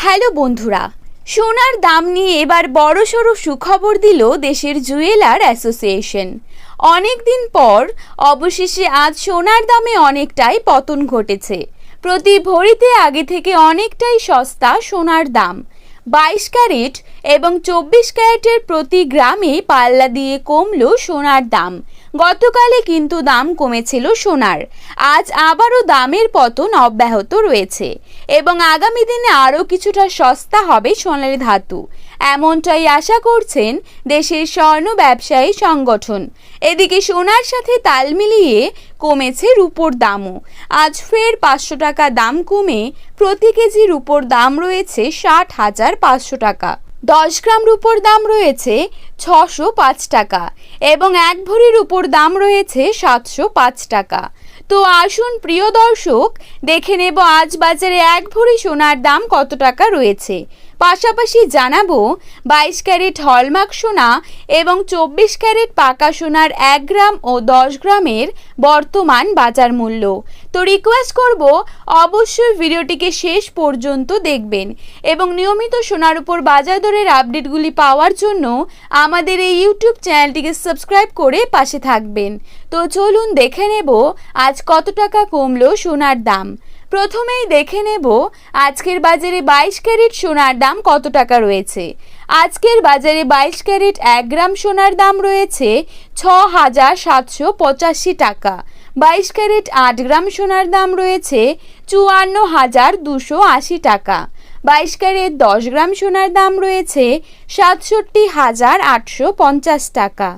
Hello বন্ধুরা, সোনার দাম নিয়ে এবার বড়সড় সুখবর দিল দেশের জুয়েলার অ্যাসোসিয়েশন। অনেক দিন পর অবশেষে আজ সোনার দামে অনেকটাই পতন ঘটেছে। প্রতি ভরিতে আগে থেকে অনেকটাই সস্তা সোনার দাম। 22 ক্যারেট এবং 24 ক্যারেটের প্রতি গ্রামে পাল্লা দিয়ে কমলো সোনার দাম। গতকালে কিন্তু দাম কমেছিল সোনার। আজ আবারও দামের পতন অব্যাহত রয়েছে এবং আগামী দিনে আরও কিছুটা সস্তা হবে সোনার ধাতু, এমনটাই আশা করছেন দেশের স্বর্ণ ব্যবসায়ী সংগঠন। এদিকে সোনার সাথে তাল মিলিয়ে কমেছে রূপোর দামও। আজ ফের 500 টাকা দাম কমে প্রতি কেজি রূপোর দাম রয়েছে 60,500 টাকা। 10 গ্রাম রূপোর দাম রয়েছে 605 টাকা এবং 1 ভরি রূপোর দাম রয়েছে 705 টাকা। তো আসুন প্রিয় দর্শক, দেখে নেব আজ বাজারে 1 ভরি সোনার দাম কত টাকা রয়েছে। পাশাপাশি জানাবো 22 ক্যারেট হলমার্ক সোনা এবং 24 ক্যারেট পাকা সোনার 1 গ্রাম ও 10 গ্রামের বর্তমান বাজার মূল্য। তো রিকোয়েস্ট করব অবশ্যই ভিডিওটিকে শেষ পর্যন্ত দেখবেন এবং নিয়মিত সোনার উপর বাজার দরের আপডেটগুলি পাওয়ার জন্য আমাদের এই ইউটিউব চ্যানেলটিকে সাবস্ক্রাইব করে পাশে থাকবেন। তো চলুন দেখে নেব আজ কত টাকা কমলো সোনার দাম। প্রথমেই দেখে নেব আজকের বাজারে 22 ক্যারেট সোনার দাম কত টাকা রয়েছে। আজকের বাজারে 22 ক্যারেট 1 গ্রাম সোনার দাম রয়েছে 6,785 টাকা। 22 ক্যারেট 8 গ্রাম সোনার দাম রয়েছে 54,280 টাকা। 22 ক্যারেট 10 গ্রাম সোনার দাম রয়েছে 67,850 টাকা।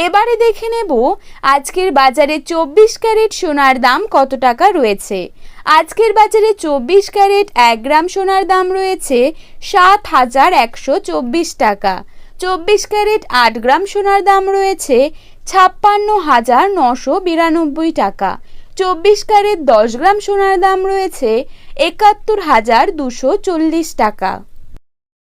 এবারে দেখে নেব আজকের বাজারে 24 ক্যারেট সোনার দাম কত টাকা রয়েছে। আজকের বাজারে 24 ক্যারেট 1 গ্রাম সোনার দাম রয়েছে 7,124 টাকা। 24 ক্যারেট 8 গ্রাম সোনার দাম রয়েছে 56,992 টাকা। 24 ক্যারেট 10 গ্রাম সোনার দাম রয়েছে 71,240 টাকা।